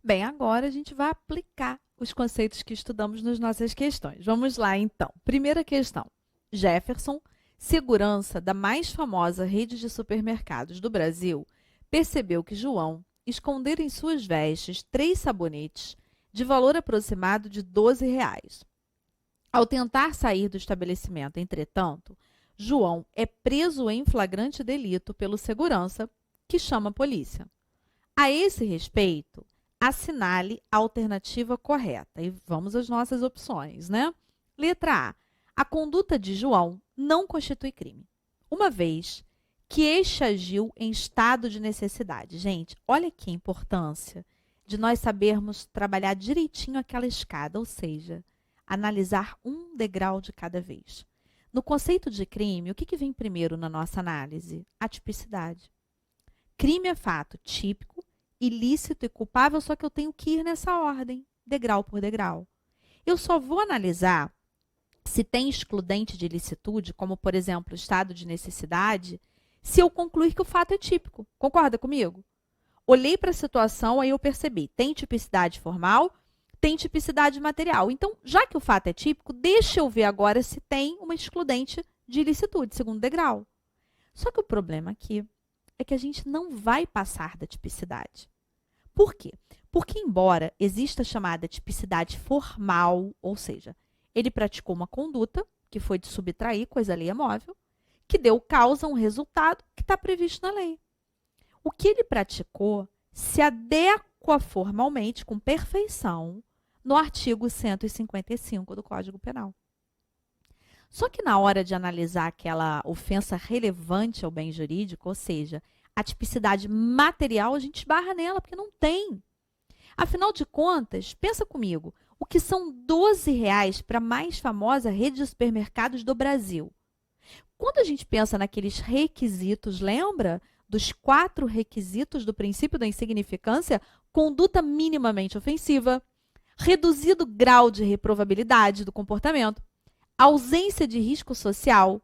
Bem, agora a gente vai aplicar os conceitos que estudamos nas nossas questões. Vamos lá, então. Primeira questão. Jefferson, segurança da mais famosa rede de supermercados do Brasil, percebeu que João escondera em suas vestes 3 sabonetes de valor aproximado de R$ 12. Ao tentar sair do estabelecimento, entretanto, João é preso em flagrante delito pelo segurança, que chama a polícia. A esse respeito, assinale a alternativa correta. E vamos às nossas opções, né? Letra A. A conduta de João não constitui crime, uma vez que este agiu em estado de necessidade. Gente, olha aqui a importância de nós sabermos trabalhar direitinho aquela escada, ou seja, analisar um degrau de cada vez. No conceito de crime, o que vem primeiro na nossa análise? A tipicidade. Crime é fato típico, ilícito e culpável, só que eu tenho que ir nessa ordem, degrau por degrau. Eu só vou analisar se tem excludente de ilicitude, como, por exemplo, estado de necessidade, se eu concluir que o fato é típico. Concorda comigo? Olhei para a situação, aí eu percebi, tem tipicidade formal, tem tipicidade material. Então, já que o fato é típico, deixa eu ver agora se tem uma excludente de ilicitude, segundo degrau. Só que o problema aqui é que a gente não vai passar da tipicidade. Por quê? Porque, embora exista a chamada tipicidade formal, ou seja, ele praticou uma conduta, que foi de subtrair coisa alheia móvel, que deu causa a um resultado que está previsto na lei. O que ele praticou se adequa formalmente, com perfeição, no artigo 155 do Código Penal. Só que na hora de analisar aquela ofensa relevante ao bem jurídico, ou seja, a tipicidade material, a gente esbarra nela, porque não tem. Afinal de contas, pensa comigo, o que são R$ 12 para a mais famosa rede de supermercados do Brasil? Quando a gente pensa naqueles requisitos, lembra dos 4 requisitos do princípio da insignificância? Conduta minimamente ofensiva, reduzido grau de reprovabilidade do comportamento, ausência de risco social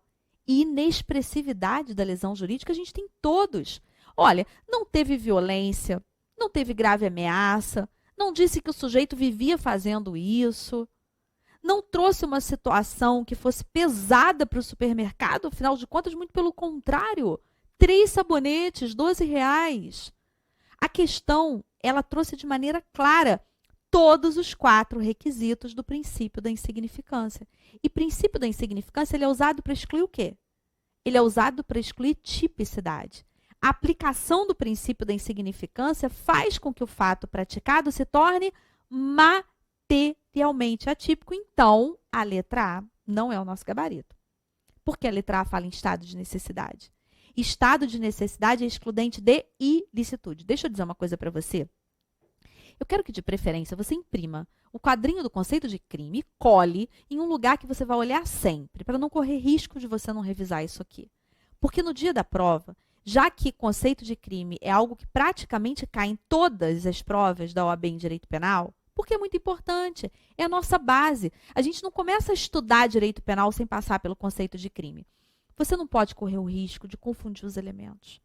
e inexpressividade da lesão jurídica, a gente tem todos. Olha, não teve violência, não teve grave ameaça, não disse que o sujeito vivia fazendo isso, não trouxe uma situação que fosse pesada para o supermercado, afinal de contas, muito pelo contrário. 3 sabonetes, R$ 12. A questão, ela trouxe de maneira clara todos os 4 requisitos do princípio da insignificância. E princípio da insignificância, ele é usado para excluir o quê? Ele é usado para excluir tipicidade. A aplicação do princípio da insignificância faz com que o fato praticado se torne materialmente atípico. Então, a letra A não é o nosso gabarito. Porque a letra A fala em estado de necessidade. Estado de necessidade é excludente de ilicitude. Deixa eu dizer uma coisa para você. Eu quero que, de preferência, você imprima o quadrinho do conceito de crime e cole em um lugar que você vai olhar sempre, para não correr risco de você não revisar isso aqui. Porque no dia da prova, já que conceito de crime é algo que praticamente cai em todas as provas da OAB em Direito Penal, porque é muito importante, é a nossa base. A gente não começa a estudar Direito Penal sem passar pelo conceito de crime. Você não pode correr o risco de confundir os elementos.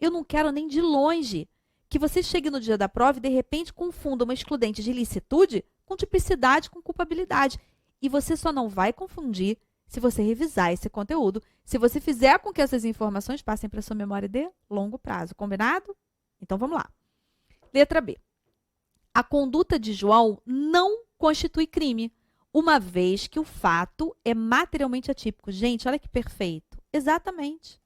Eu não quero nem de longe que você chegue no dia da prova e, de repente, confunda uma excludente de ilicitude com tipicidade, com culpabilidade. E você só não vai confundir se você revisar esse conteúdo, se você fizer com que essas informações passem para a sua memória de longo prazo. Combinado? Então, vamos lá. Letra B. A conduta de João não constitui crime, uma vez que o fato é materialmente atípico. Gente, olha que perfeito. Exatamente.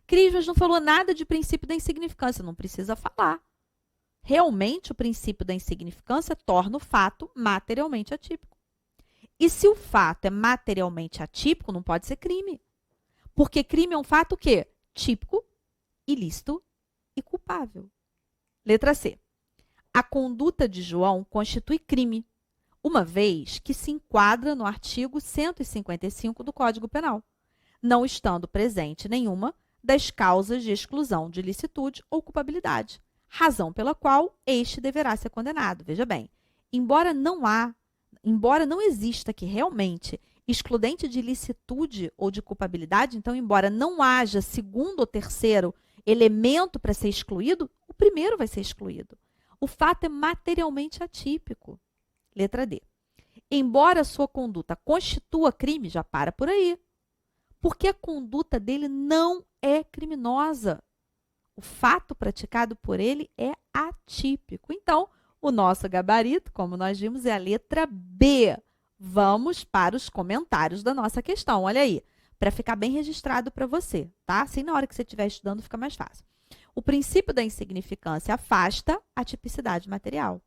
Crismas não falou nada de princípio da insignificância, não precisa falar. Realmente, o princípio da insignificância torna o fato materialmente atípico. E se o fato é materialmente atípico, não pode ser crime. Porque crime é um fato o quê? Típico, ilícito e culpável. Letra C. A conduta de João constitui crime, uma vez que se enquadra no artigo 155 do Código Penal, não estando presente nenhuma das causas de exclusão de ilicitude ou culpabilidade, razão pela qual este deverá ser condenado. Veja bem, embora não exista aqui realmente excludente de ilicitude ou de culpabilidade, então, embora não haja segundo ou terceiro elemento para ser excluído, o primeiro vai ser excluído. O fato é materialmente atípico. Letra D. Embora sua conduta constitua crime, já para por aí. Porque a conduta dele não é criminosa. O fato praticado por ele é atípico. Então, o nosso gabarito, como nós vimos, é a letra B. Vamos para os comentários da nossa questão. Olha aí, para ficar bem registrado para você, tá? Assim, na hora que você estiver estudando, fica mais fácil. O princípio da insignificância afasta a tipicidade material.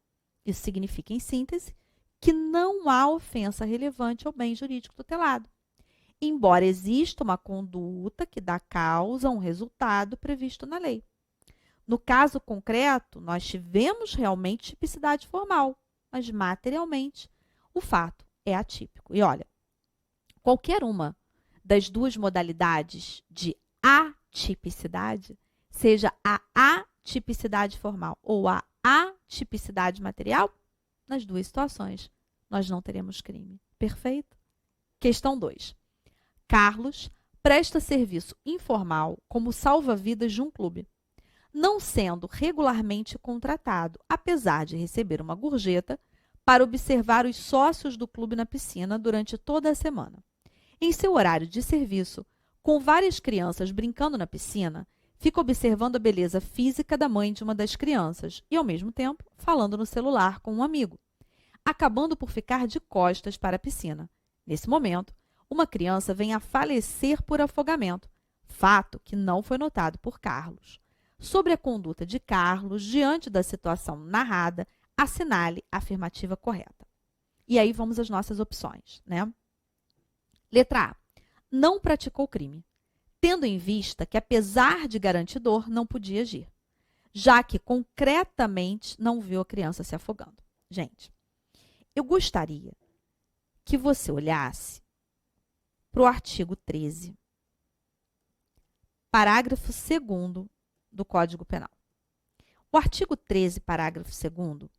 Isso significa, em síntese, que não há ofensa relevante ao bem jurídico tutelado, embora exista uma conduta que dá causa a um resultado previsto na lei. No caso concreto, nós tivemos realmente tipicidade formal, mas materialmente o fato é atípico. E olha, qualquer uma das duas modalidades de atipicidade, seja a atipicidade formal ou a atipicidade material, nas duas situações nós não teremos crime. Perfeito? Questão 2. Carlos presta serviço informal como salva-vidas de um clube, não sendo regularmente contratado, apesar de receber uma gorjeta, para observar os sócios do clube na piscina durante toda a semana. Em seu horário de serviço, com várias crianças brincando na piscina, fica observando a beleza física da mãe de uma das crianças e, ao mesmo tempo, falando no celular com um amigo, acabando por ficar de costas para a piscina. Nesse momento, uma criança vem a falecer por afogamento, fato que não foi notado por Carlos. Sobre a conduta de Carlos diante da situação narrada, assinale a afirmativa correta. E aí vamos às nossas opções, né? Letra A. Não praticou crime, tendo em vista que, apesar de garantidor, não podia agir, já que concretamente não viu a criança se afogando. Gente, eu gostaria que você olhasse para o artigo 13, parágrafo 2º do Código Penal. O artigo 13, parágrafo 2º,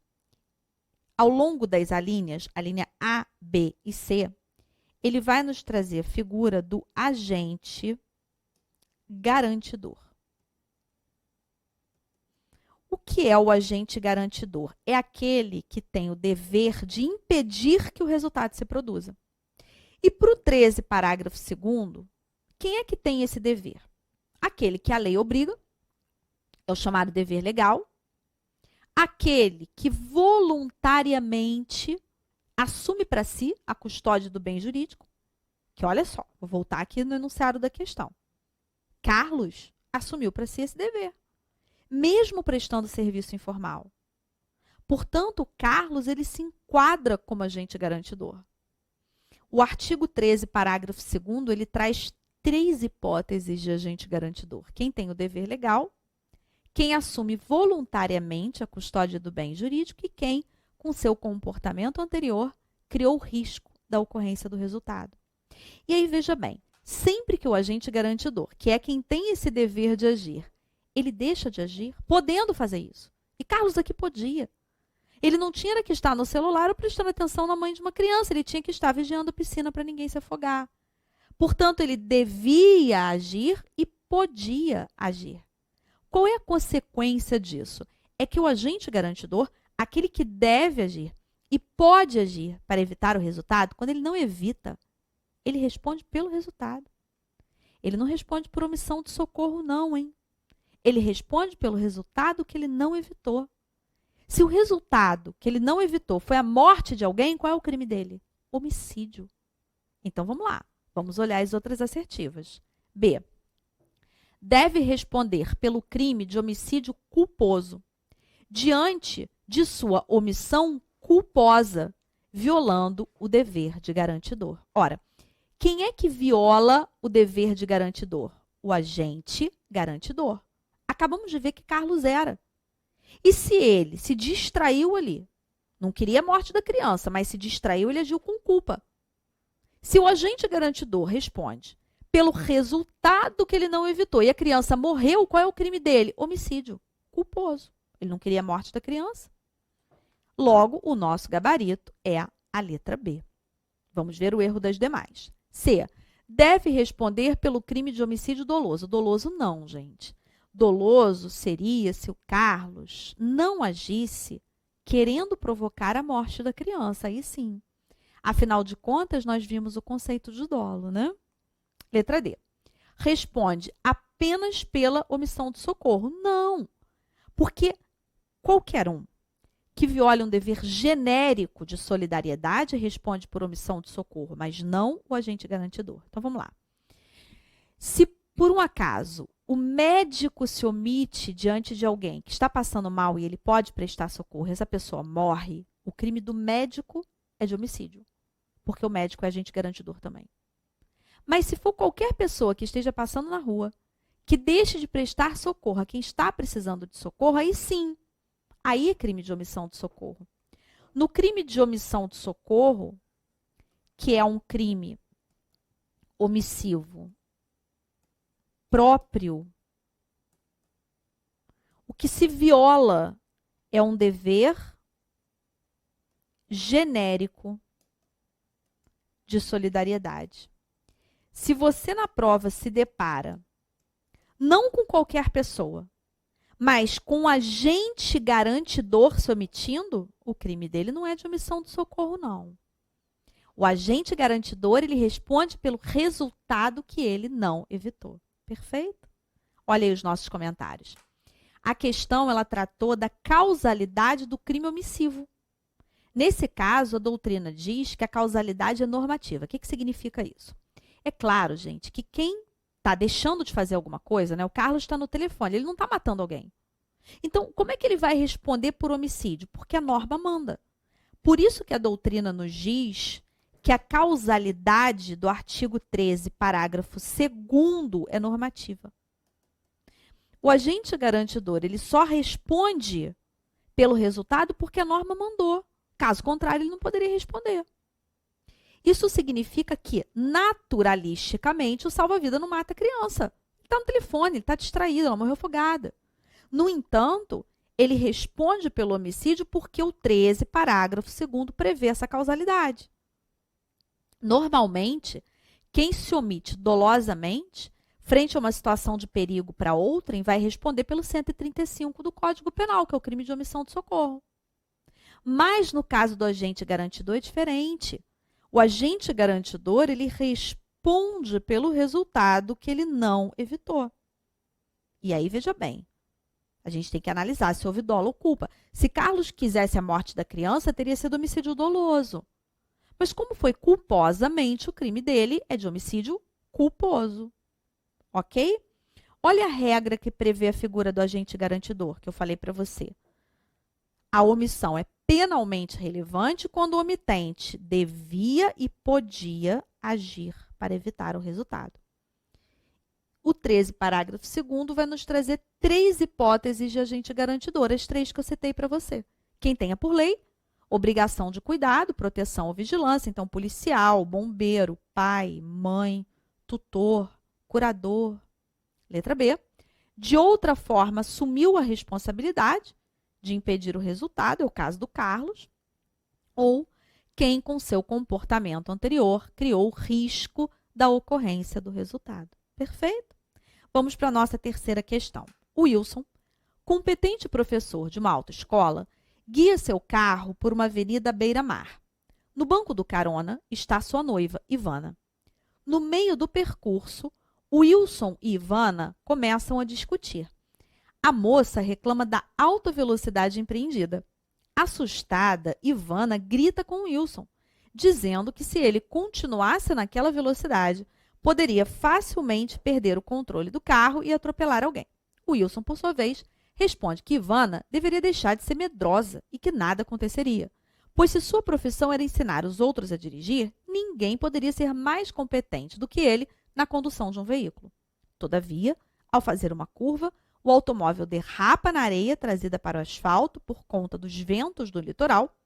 ao longo das alíneas, a linha A, B e C, ele vai nos trazer a figura do agente garantidor. O que é o agente garantidor? É aquele que tem o dever de impedir que o resultado se produza. E para o 13, parágrafo 2º, quem é que tem esse dever? Aquele que a lei obriga, é o chamado dever legal, aquele que voluntariamente assume para si a custódia do bem jurídico, que olha só, vou voltar aqui no enunciado da questão. Carlos assumiu para si esse dever, mesmo prestando serviço informal. Portanto, Carlos ele se enquadra como agente garantidor. O artigo 13, parágrafo 2º, ele traz 3 hipóteses de agente garantidor. Quem tem o dever legal, quem assume voluntariamente a custódia do bem jurídico e quem, com seu comportamento anterior, criou o risco da ocorrência do resultado. E aí, veja bem, sempre que o agente garantidor, que é quem tem esse dever de agir, ele deixa de agir, podendo fazer isso. E Carlos aqui podia. Ele não tinha que estar no celular ou prestando atenção na mãe de uma criança, ele tinha que estar vigiando a piscina para ninguém se afogar. Portanto, ele devia agir e podia agir. Qual é a consequência disso? É que o agente garantidor, aquele que deve agir e pode agir para evitar o resultado, quando ele não evita, ele responde pelo resultado. Ele não responde por omissão de socorro, não, hein? Ele responde pelo resultado que ele não evitou. Se o resultado que ele não evitou foi a morte de alguém, qual é o crime dele? Homicídio. Então, vamos lá. Vamos olhar as outras assertivas. B. Deve responder pelo crime de homicídio culposo, diante de sua omissão culposa, violando o dever de garantidor. Ora, quem é que viola o dever de garantidor? O agente garantidor. Acabamos de ver que Carlos era. E se ele se distraiu ali, não queria a morte da criança, mas se distraiu, ele agiu com culpa. Se o agente garantidor responde pelo resultado que ele não evitou e a criança morreu, qual é o crime dele? Homicídio culposo. Ele não queria a morte da criança. Logo, o nosso gabarito é a letra B. Vamos ver o erro das demais. C. Deve responder pelo crime de homicídio doloso. Doloso não, gente. doloso seria se o Carlos não agisse querendo provocar a morte da criança. Aí sim. Afinal de contas, nós vimos o conceito de dolo, né? Letra D. Responde apenas pela omissão de socorro. Não, porque qualquer um que viole um dever genérico de solidariedade responde por omissão de socorro, mas não o agente garantidor. Então, vamos lá. Se, por um acaso, o médico se omite diante de alguém que está passando mal e ele pode prestar socorro, essa pessoa morre, o crime do médico é de homicídio, porque o médico é agente garantidor também. Mas se for qualquer pessoa que esteja passando na rua, que deixe de prestar socorro a quem está precisando de socorro, aí sim, aí é crime de omissão de socorro. No crime de omissão de socorro, que é um crime omissivo próprio, o que se viola é um dever genérico de solidariedade. Se você na prova se depara, não com qualquer pessoa, mas com um agente garantidor se omitindo, o crime dele não é de omissão de socorro, não. O agente garantidor, ele responde pelo resultado que ele não evitou. Perfeito? Olha aí os nossos comentários. A questão, ela tratou da causalidade do crime omissivo. Nesse caso, a doutrina diz que a causalidade é normativa. O que significa isso? É claro, gente, que quem está deixando de fazer alguma coisa, né? O Carlos está no telefone, ele não está matando alguém. Então, como é que ele vai responder por homicídio? Porque a norma manda. Por isso que a doutrina nos diz que a causalidade do artigo 13, parágrafo 2º, é normativa. O agente garantidor, ele só responde pelo resultado porque a norma mandou. Caso contrário, ele não poderia responder. Isso significa que, naturalisticamente, o salva-vida não mata a criança. Ele está no telefone, ele está distraído, ela morreu afogada. No entanto, ele responde pelo homicídio porque o 13, parágrafo 2º, prevê essa causalidade. Normalmente, quem se omite dolosamente, frente a uma situação de perigo para outrem, vai responder pelo 135 do Código Penal, que é o crime de omissão de socorro. Mas, no caso do agente garantidor, é diferente. O agente garantidor, ele responde pelo resultado que ele não evitou. E aí, veja bem, a gente tem que analisar se houve dolo ou culpa. Se Carlos quisesse a morte da criança, teria sido homicídio doloso. Mas como foi culposamente, o crime dele é de homicídio culposo. Ok? Olha a regra que prevê a figura do agente garantidor, que eu falei para você. A omissão é penalmente relevante quando o omitente devia e podia agir para evitar o resultado. O 13, parágrafo 2º, vai nos trazer 3 hipóteses de agente garantidor, as 3 que eu citei para você. Quem tenha por lei, obrigação de cuidado, proteção ou vigilância, então policial, bombeiro, pai, mãe, tutor, curador. Letra B. De outra forma, assumiu a responsabilidade de impedir o resultado, é o caso do Carlos, ou quem, com seu comportamento anterior, criou o risco da ocorrência do resultado. Perfeito? Vamos para a nossa terceira questão. O Wilson, competente professor de uma autoescola, guia seu carro por uma avenida à beira-mar. No banco do carona está sua noiva, Ivana. No meio do percurso, Wilson e Ivana começam a discutir. A moça reclama da alta velocidade empreendida. Assustada, Ivana grita com Wilson, dizendo que se ele continuasse naquela velocidade, poderia facilmente perder o controle do carro e atropelar alguém. Wilson, por sua vez, responde que Ivana deveria deixar de ser medrosa e que nada aconteceria, pois se sua profissão era ensinar os outros a dirigir, ninguém poderia ser mais competente do que ele na condução de um veículo. Todavia, ao fazer uma curva, o automóvel derrapa na areia trazida para o asfalto por conta dos ventos do litoral,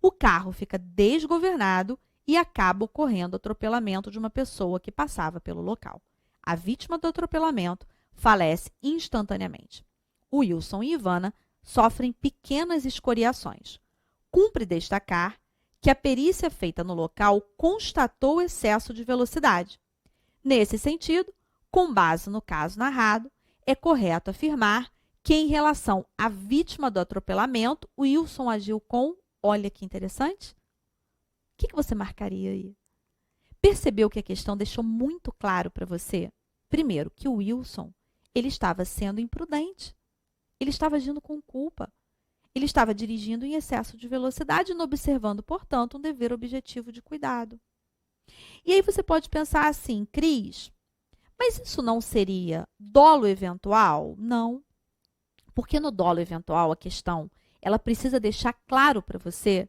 o carro fica desgovernado e acaba ocorrendo atropelamento de uma pessoa que passava pelo local. A vítima do atropelamento falece instantaneamente. Wilson e Ivana sofrem pequenas escoriações. Cumpre destacar que a perícia feita no local constatou excesso de velocidade. Nesse sentido, com base no caso narrado, é correto afirmar que, em relação à vítima do atropelamento, o Wilson agiu com, olha que interessante, o que você marcaria aí? Percebeu que a questão deixou muito claro para você? Primeiro, que o Wilson, ele estava sendo imprudente. Ele estava agindo com culpa. Ele estava dirigindo em excesso de velocidade, não observando, portanto, um dever objetivo de cuidado. E aí você pode pensar assim, Cris, mas isso não seria dolo eventual? Não. Porque no dolo eventual, a questão, ela precisa deixar claro para você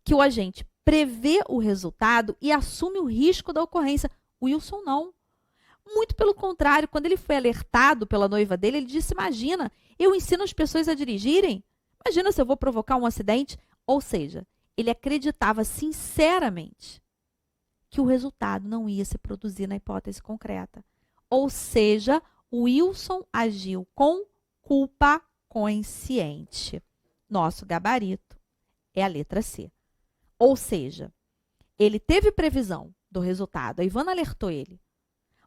que o agente prevê o resultado e assume o risco da ocorrência. O Wilson não. Muito pelo contrário, quando ele foi alertado pela noiva dele, ele disse, imagina, eu ensino as pessoas a dirigirem? Imagina se eu vou provocar um acidente? Ou seja, ele acreditava sinceramente que o resultado não ia se produzir na hipótese concreta. Ou seja, o Wilson agiu com culpa consciente. Nosso gabarito é a letra C. Ou seja, ele teve previsão do resultado, a Ivana alertou ele,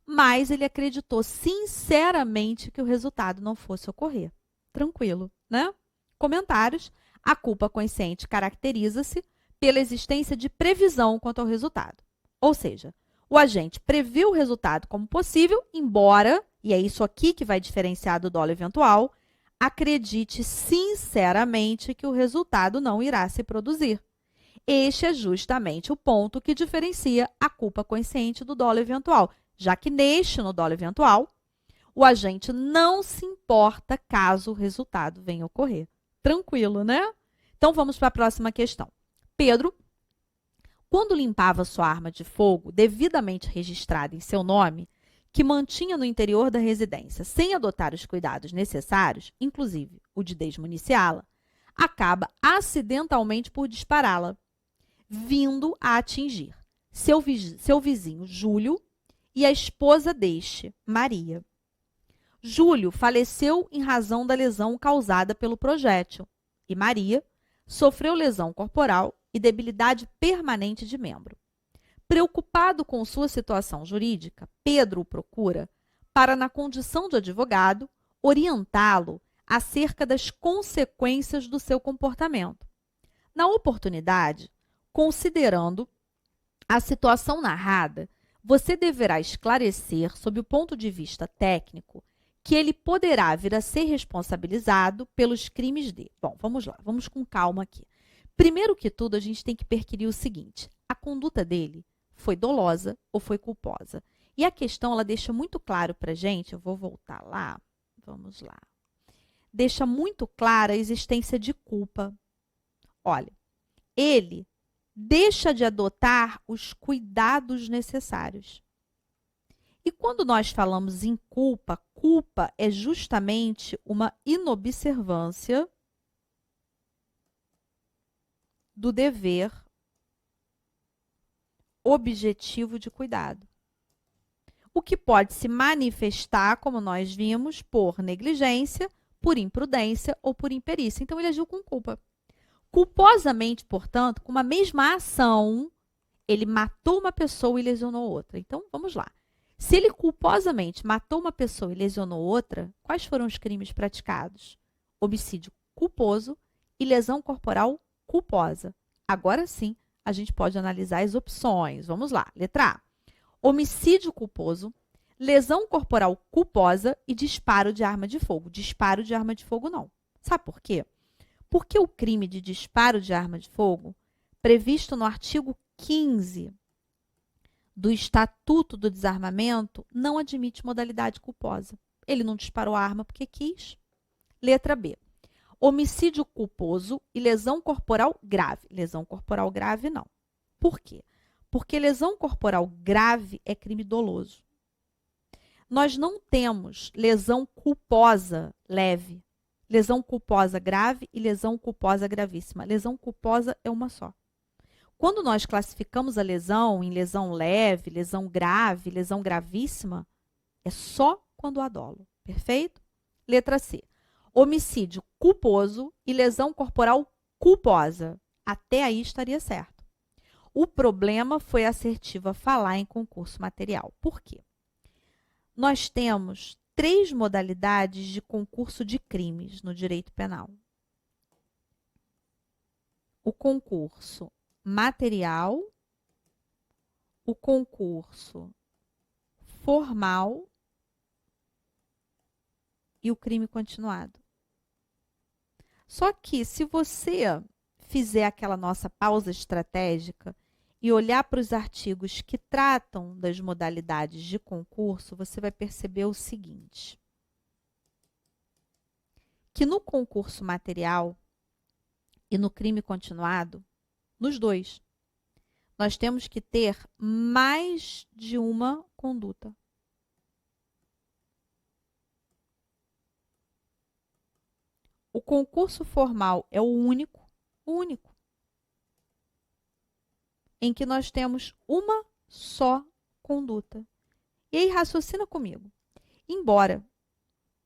mas ele acreditou sinceramente que o resultado não fosse ocorrer. Tranquilo, né? Comentários. A culpa consciente caracteriza-se pela existência de previsão quanto ao resultado. Ou seja, o agente previu o resultado como possível, embora, e é isso aqui que vai diferenciar do dolo eventual, acredite sinceramente que o resultado não irá se produzir. Este é justamente o ponto que diferencia a culpa consciente do dolo eventual, já que no dolo eventual, o agente não se importa caso o resultado venha a ocorrer. Tranquilo, né? Então, vamos para a próxima questão. Pedro, quando limpava sua arma de fogo, devidamente registrada em seu nome, que mantinha no interior da residência, sem adotar os cuidados necessários, inclusive o de desmuniciá-la, acaba acidentalmente por dispará-la, vindo a atingir seu vizinho Júlio e a esposa deste, Maria. Júlio faleceu em razão da lesão causada pelo projétil e Maria sofreu lesão corporal e debilidade permanente de membro. Preocupado com sua situação jurídica, Pedro o procura para, na condição de advogado, orientá-lo acerca das consequências do seu comportamento. Na oportunidade, considerando a situação narrada, você deverá esclarecer, sob o ponto de vista técnico, que ele poderá vir a ser responsabilizado pelos crimes de... Bom, vamos lá, vamos com calma aqui. Primeiro que tudo, a gente tem que perquirir o seguinte, a conduta dele foi dolosa ou foi culposa? E a questão, ela deixa muito claro para a gente, eu vou voltar lá, vamos lá, deixa muito clara a existência de culpa. Olha, ele deixa de adotar os cuidados necessários. E quando nós falamos em culpa, culpa é justamente uma inobservância do dever objetivo de cuidado. O que pode se manifestar, como nós vimos, por negligência, por imprudência ou por imperícia. Então, ele agiu com culpa. Culposamente, portanto, com uma mesma ação, ele matou uma pessoa e lesionou outra. Então, vamos lá. Se ele culposamente matou uma pessoa e lesionou outra, quais foram os crimes praticados? Homicídio culposo e lesão corporal culposa. Agora sim, a gente pode analisar as opções. Vamos lá. Letra A. Homicídio culposo, lesão corporal culposa e disparo de arma de fogo. Disparo de arma de fogo não. Sabe por quê? Porque o crime de disparo de arma de fogo, previsto no artigo 15 do Estatuto do Desarmamento, não admite modalidade culposa. Ele não disparou a arma porque quis. Letra B. Homicídio culposo e lesão corporal grave. Lesão corporal grave, não. Por quê? Porque lesão corporal grave é crime doloso. Nós não temos lesão culposa leve, lesão culposa grave e lesão culposa gravíssima. Lesão culposa é uma só. Quando nós classificamos a lesão em lesão leve, lesão grave, lesão gravíssima, é só quando há dolo. Perfeito? Letra C. Homicídio culposo e lesão corporal culposa. Até aí estaria certo. O problema foi a assertiva falar em concurso material. Por quê? Nós temos 3 modalidades de concurso de crimes no direito penal. O concurso material, o concurso formal e o crime continuado. Só que se você fizer aquela nossa pausa estratégica e olhar para os artigos que tratam das modalidades de concurso, você vai perceber o seguinte: que no concurso material e no crime continuado, nos dois, nós temos que ter mais de uma conduta. O concurso formal é o único, em que nós temos uma só conduta. E aí, raciocina comigo. Embora,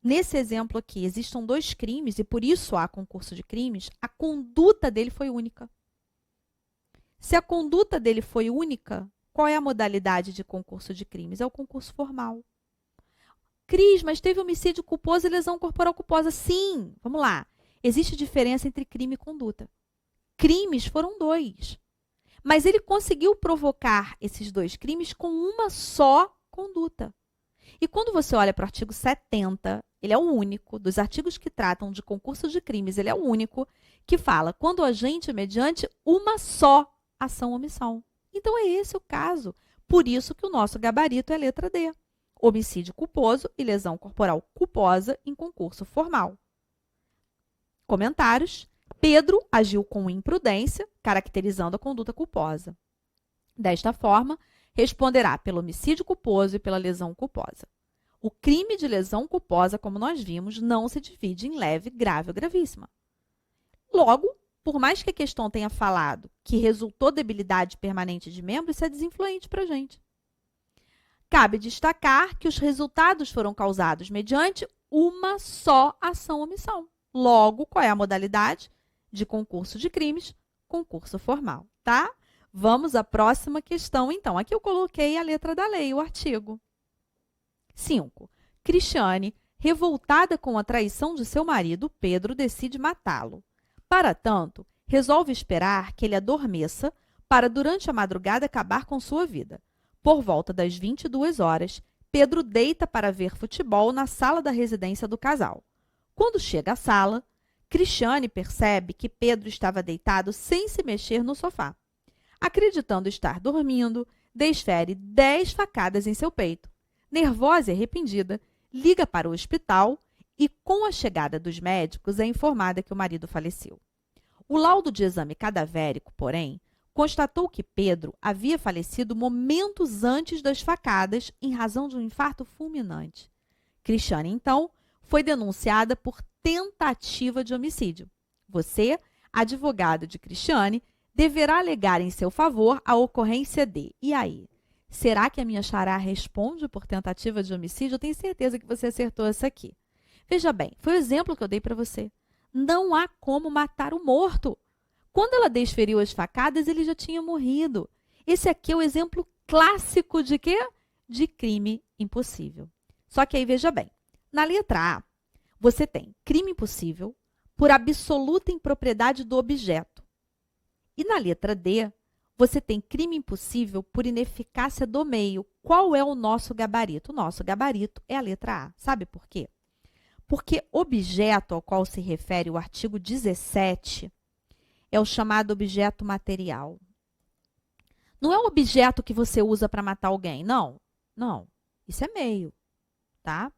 nesse exemplo aqui, existam 2 crimes, e por isso há concurso de crimes, a conduta dele foi única. Se a conduta dele foi única, qual é a modalidade de concurso de crimes? É o concurso formal. Cris, mas teve homicídio culposo e lesão corporal culposa. Sim, vamos lá. Existe diferença entre crime e conduta. Crimes foram 2. Mas ele conseguiu provocar esses 2 crimes com uma só conduta. E quando você olha para o artigo 70, ele é o único, dos artigos que tratam de concurso de crimes, ele é o único que fala quando o agente é mediante uma só ação ou omissão. Então é esse o caso. Por isso que o nosso gabarito é a letra D. Homicídio culposo e lesão corporal culposa em concurso formal. Comentários. Pedro agiu com imprudência, caracterizando a conduta culposa. Desta forma, responderá pelo homicídio culposo e pela lesão culposa. O crime de lesão culposa, como nós vimos, não se divide em leve, grave ou gravíssima. Logo, por mais que a questão tenha falado que resultou debilidade permanente de membro, isso é desinfluente para a gente. Cabe destacar que os resultados foram causados mediante uma só ação ou omissão. Logo, qual é a modalidade de concurso de crimes? Concurso formal, tá? Vamos à próxima questão, então. Aqui eu coloquei a letra da lei, o artigo. 5. Cristiane, revoltada com a traição de seu marido, Pedro decide matá-lo. Para tanto, resolve esperar que ele adormeça para, durante a madrugada, acabar com sua vida. Por volta das 22 horas, Pedro deita para ver futebol na sala da residência do casal. Quando chega à sala, Cristiane percebe que Pedro estava deitado sem se mexer no sofá. Acreditando estar dormindo, desfere 10 facadas em seu peito. Nervosa e arrependida, liga para o hospital e, com a chegada dos médicos, é informada que o marido faleceu. O laudo de exame cadavérico, porém, constatou que Pedro havia falecido momentos antes das facadas em razão de um infarto fulminante. Cristiane, então, foi denunciada por tentativa de homicídio. Você, advogado de Cristiane, deverá alegar em seu favor a ocorrência de... E aí? Será que a minha xará responde por tentativa de homicídio? Eu tenho certeza que você acertou essa aqui. Veja bem, foi o exemplo que eu dei para você. Não há como matar o morto. Quando ela desferiu as facadas, ele já tinha morrido. Esse aqui é o exemplo clássico de quê? De crime impossível. Só que aí, veja bem, na letra A, você tem crime impossível por absoluta impropriedade do objeto. E na letra D, você tem crime impossível por ineficácia do meio. Qual é o nosso gabarito? O nosso gabarito é a letra A. Sabe por quê? Porque objeto ao qual se refere o artigo 17 é o chamado objeto material. Não é o objeto que você usa para matar alguém, não. Não, isso é meio, tá?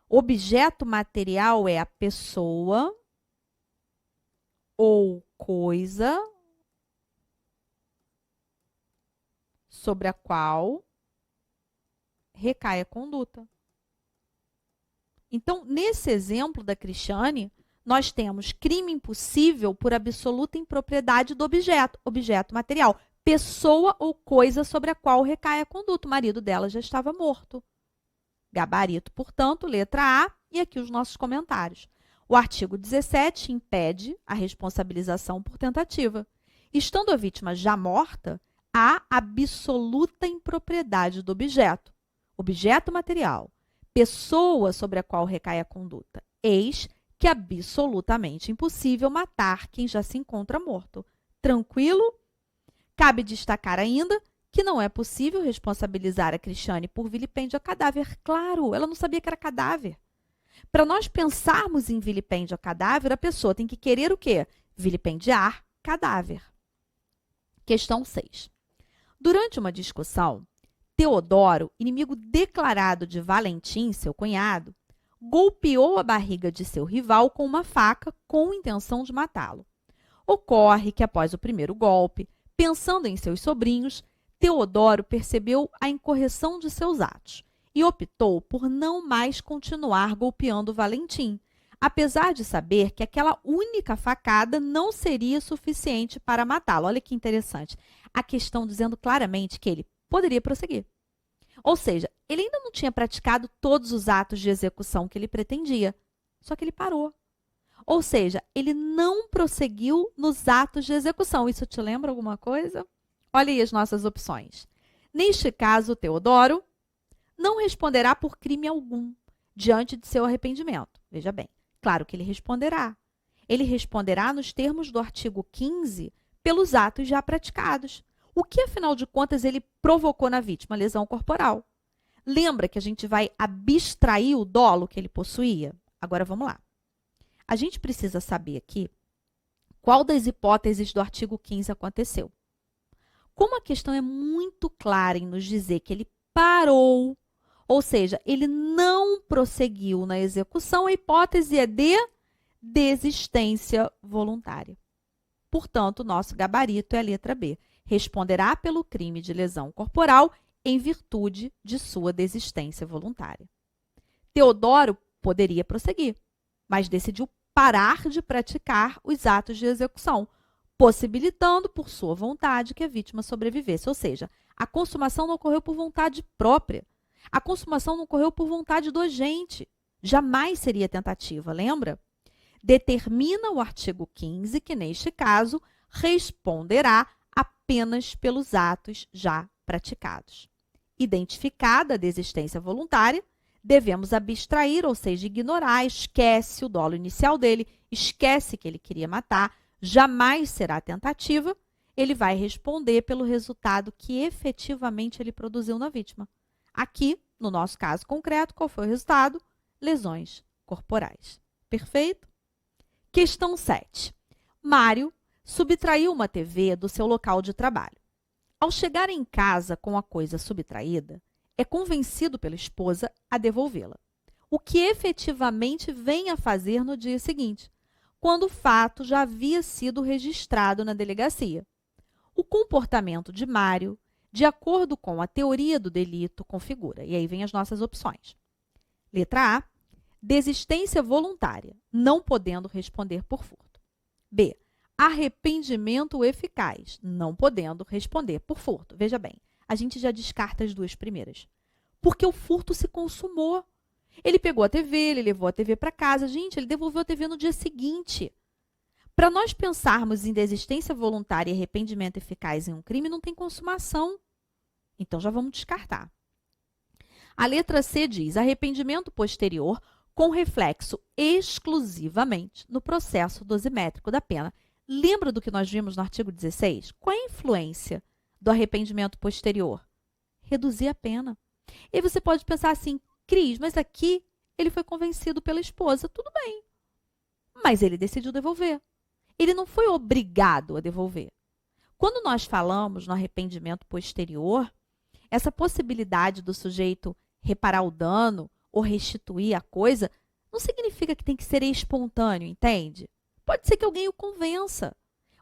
Objeto material é a pessoa ou coisa sobre a qual recai a conduta. Então, nesse exemplo da Cristiane, nós temos crime impossível por absoluta impropriedade do objeto, objeto material, pessoa ou coisa sobre a qual recai a conduta. O marido dela já estava morto. Gabarito, portanto, letra A, e aqui os nossos comentários. O artigo 17 impede a responsabilização por tentativa. Estando a vítima já morta, há absoluta impropriedade do objeto, objeto material, pessoa sobre a qual recai a conduta. Eis que é absolutamente impossível matar quem já se encontra morto. Tranquilo? Cabe destacar ainda que não é possível responsabilizar a Cristiane por vilipêndio a cadáver. Claro, ela não sabia que era cadáver. Para nós pensarmos em vilipêndio a cadáver, a pessoa tem que querer o quê? Vilipendiar cadáver. Questão 6. Durante uma discussão, Teodoro, inimigo declarado de Valentim, seu cunhado, golpeou a barriga de seu rival com uma faca com intenção de matá-lo. Ocorre que, após o primeiro golpe, pensando em seus sobrinhos, Teodoro percebeu a incorreção de seus atos e optou por não mais continuar golpeando Valentim, apesar de saber que aquela única facada não seria suficiente para matá-lo. Olha que interessante. A questão dizendo claramente que ele poderia prosseguir. Ou seja, ele ainda não tinha praticado todos os atos de execução que ele pretendia, só que ele parou. Ou seja, ele não prosseguiu nos atos de execução. Isso te lembra alguma coisa? Olha aí as nossas opções. Neste caso, Teodoro não responderá por crime algum diante de seu arrependimento. Veja bem, claro que ele responderá. Ele responderá nos termos do artigo 15 pelos atos já praticados. O que, afinal de contas, ele provocou na vítima? Lesão corporal. Lembra que a gente vai abstrair o dolo que ele possuía? Agora vamos lá. A gente precisa saber aqui qual das hipóteses do artigo 15 aconteceu. Como a questão é muito clara em nos dizer que ele parou, ou seja, ele não prosseguiu na execução, a hipótese é de desistência voluntária. Portanto, nosso gabarito é a letra B. Responderá pelo crime de lesão corporal em virtude de sua desistência voluntária. Teodoro poderia prosseguir, mas decidiu parar de praticar os atos de execução, possibilitando, por sua vontade, que a vítima sobrevivesse. Ou seja, a consumação não ocorreu por vontade própria. A consumação não ocorreu por vontade do agente. Jamais seria tentativa, lembra? Determina o artigo 15 que, neste caso, responderá apenas pelos atos já praticados. Identificada a desistência voluntária, devemos abstrair, ou seja, ignorar, esquece o dolo inicial dele, esquece que ele queria matar, jamais será tentativa, ele vai responder pelo resultado que efetivamente ele produziu na vítima. Aqui, no nosso caso concreto, qual foi o resultado? Lesões corporais. Perfeito? Questão 7. Mário subtraiu uma TV do seu local de trabalho. Ao chegar em casa com a coisa subtraída, é convencido pela esposa a devolvê-la. O que efetivamente vem a fazer no dia seguinte, quando o fato já havia sido registrado na delegacia. O comportamento de Mário, de acordo com a teoria do delito, configura. E aí vem as nossas opções. Letra A, desistência voluntária, não podendo responder por furto. B, arrependimento eficaz, não podendo responder por furto. Veja bem, a gente já descarta as duas primeiras, porque o furto se consumou. Ele pegou a TV, ele levou a TV para casa. Gente, ele devolveu a TV no dia seguinte. Para nós pensarmos em desistência voluntária e arrependimento eficaz em um crime, não tem consumação. Então, já vamos descartar. A letra C diz arrependimento posterior com reflexo exclusivamente no processo dosimétrico da pena. Lembra do que nós vimos no artigo 16? Qual é a influência do arrependimento posterior? Reduzir a pena. E aí você pode pensar assim, Cris, mas aqui ele foi convencido pela esposa. Tudo bem, mas ele decidiu devolver. Ele não foi obrigado a devolver. Quando nós falamos no arrependimento posterior, essa possibilidade do sujeito reparar o dano ou restituir a coisa, não significa que tem que ser espontâneo, entende? Pode ser que alguém o convença.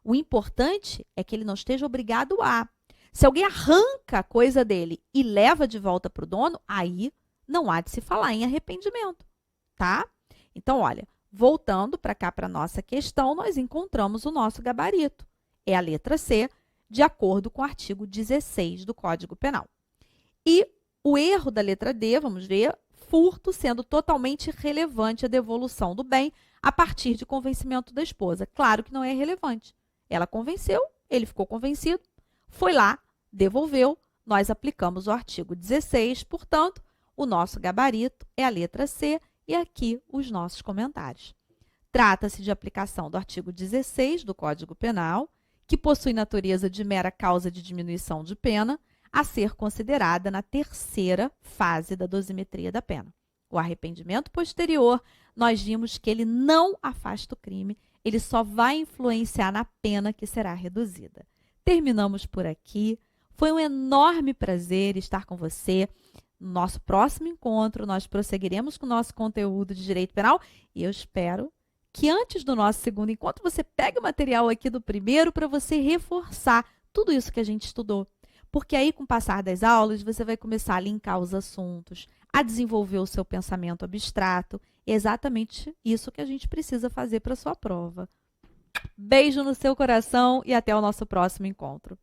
O importante é que ele não esteja obrigado a. Se alguém arranca a coisa dele e leva de volta para o dono, aí não há de se falar em arrependimento, tá? Então, olha, voltando para cá para a nossa questão, nós encontramos o nosso gabarito. É a letra C, de acordo com o artigo 16 do Código Penal. E o erro da letra D, vamos ver, furto sendo totalmente relevante a devolução do bem a partir de convencimento da esposa. Claro que não é relevante. Ela convenceu, ele ficou convencido, foi lá, devolveu, nós aplicamos o artigo 16, portanto, O nosso gabarito é a letra C e aqui os nossos comentários. Trata-se de aplicação do artigo 16 do Código Penal, que possui natureza de mera causa de diminuição de pena, a ser considerada na terceira fase da dosimetria da pena. O arrependimento posterior, nós vimos que ele não afasta o crime, ele só vai influenciar na pena que será reduzida. Terminamos por aqui. Foi um enorme prazer estar com você. No nosso próximo encontro, nós prosseguiremos com o nosso conteúdo de direito penal e eu espero que antes do nosso segundo encontro você pegue o material aqui do primeiro para você reforçar tudo isso que a gente estudou. Porque aí, com o passar das aulas, você vai começar a linkar os assuntos, a desenvolver o seu pensamento abstrato. É exatamente isso que a gente precisa fazer para a sua prova. Beijo no seu coração e até o nosso próximo encontro.